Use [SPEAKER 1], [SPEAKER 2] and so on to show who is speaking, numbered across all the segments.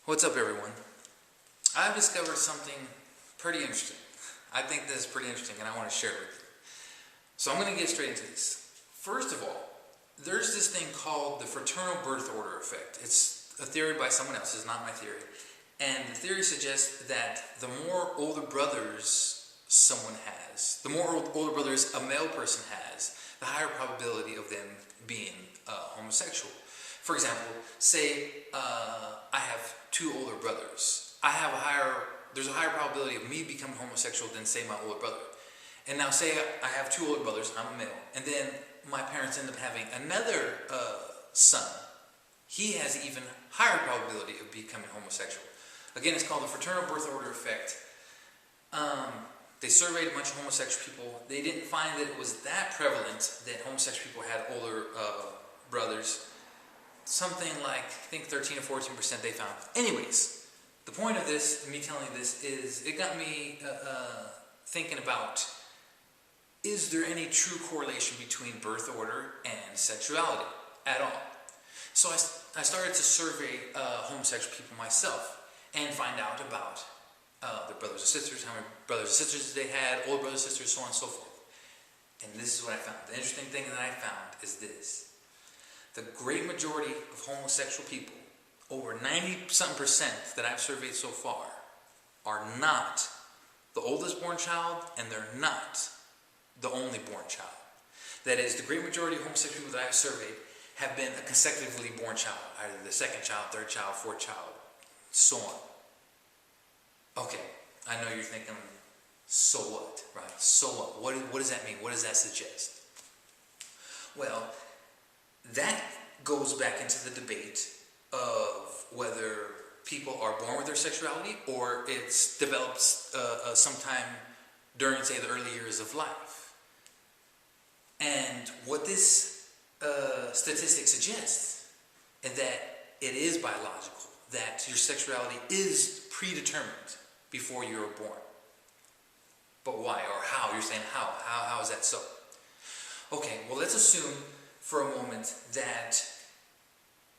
[SPEAKER 1] What's up, everyone? I've discovered something pretty interesting. I think this is pretty interesting and I want to share it with you. So I'm going to get straight into this. First of all, there's this thing called the fraternal birth order effect. It's a theory by someone else, it's not my theory. And the theory suggests that the more older brothers someone has, the more older brothers a male person has, the higher probability of them being homosexual. For example, say I have two older brothers. There's a higher probability of me becoming homosexual than, say, my older brother. And now say I have two older brothers, I'm a male, and then my parents end up having another son. He has even higher probability of becoming homosexual. Again, it's called the fraternal birth order effect. They surveyed a bunch of homosexual people. They didn't find that it was that prevalent that homosexual people had older brothers. Something like, I think 13 or 14% they found. Anyways, the point of this, me telling you this, is it got me thinking about, is there any true correlation between birth order and sexuality at all? So I started to survey homosexual people myself and find out about their brothers and sisters, how many brothers and sisters they had, older brothers and sisters, so on and so forth. And this is what I found. The interesting thing that I found is this. The great majority of homosexual people, over 90-something% that I've surveyed so far, are not the oldest born child, and they're not the only born child. That is, the great majority of homosexual people that I've surveyed have been a consecutively born child, either the second child, third child, fourth child, so on. Okay, I know you're thinking, so what, right? So what? What does that mean? What does that suggest? Well, that goes back into the debate of whether people are born with their sexuality or it's develops sometime during, say, the early years of life. And what this statistic suggests is that it is biological, that your sexuality is predetermined before you were born. But why, or how? You're saying how? How is that so? Okay, well, let's assume for a moment that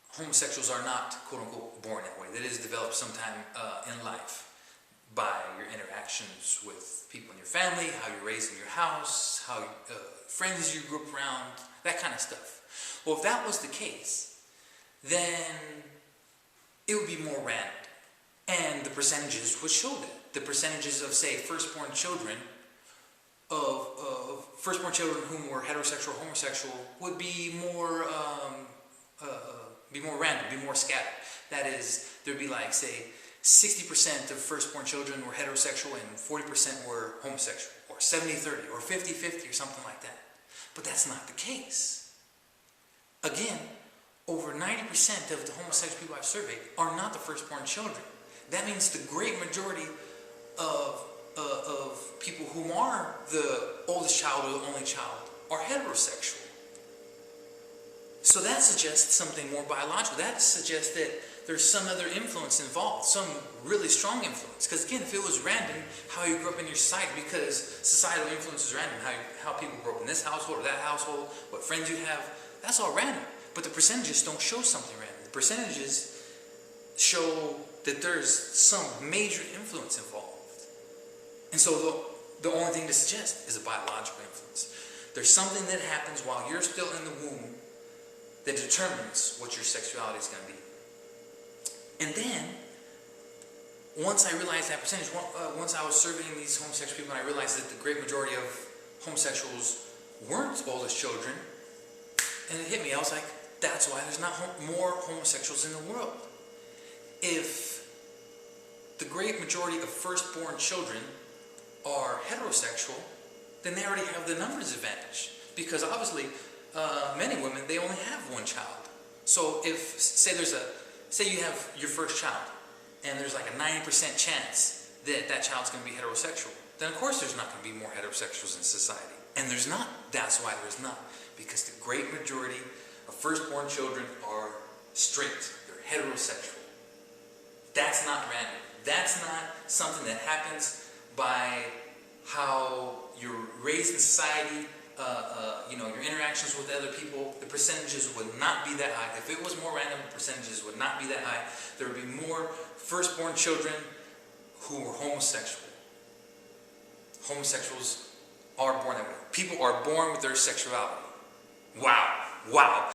[SPEAKER 1] homosexuals are not, quote-unquote, born that way. That is developed sometime in life by your interactions with people in your family, how you're raised in your house, how friends you grew up around, that kind of stuff. Well, if that was the case, then it would be more random. And the percentages would show that. The percentages of, say, firstborn children whom were heterosexual or homosexual would be more random, be more scattered. That is, there'd be like, say, 60% of firstborn children were heterosexual and 40% were homosexual, or 70-30, or 50-50, or something like that. But that's not the case. Again, over 90% of the homosexual people I've surveyed are not the firstborn children. That means the great majority of people who are the oldest child or the only child are heterosexual. So that suggests something more biological. That suggests that there's some other influence involved, some really strong influence. Because again, if it was random how you grew up in your society, because societal influence is random, how people grew up in this household or that household, what friends you have, that's all random. But the percentages don't show something random. The percentages show that there's some major influence involved. And so the only thing to suggest is a biological influence. There's something that happens while you're still in the womb that determines what your sexuality is going to be. And then, once I realized that percentage, once I was surveying these homosexual people and I realized that the great majority of homosexuals weren't oldest children, and it hit me, I was like, that's why there's not more homosexuals in the world. If the great majority of firstborn children are heterosexual, then they already have the numbers advantage. Because obviously, many women, they only have one child. So if, say you have your first child, and there's like a 90% chance that that child's going to be heterosexual, then of course there's not going to be more heterosexuals in society. And there's not. That's why there's not. Because the great majority of firstborn children are straight. They're heterosexual. That's not random. That's not something that happens by how you're raised in society your interactions with other people, the percentages would not be that high. If it was more random, the percentages would not be that high. There would be more firstborn children who were homosexual. Homosexuals are born that way. People are born with their sexuality. Wow. Wow.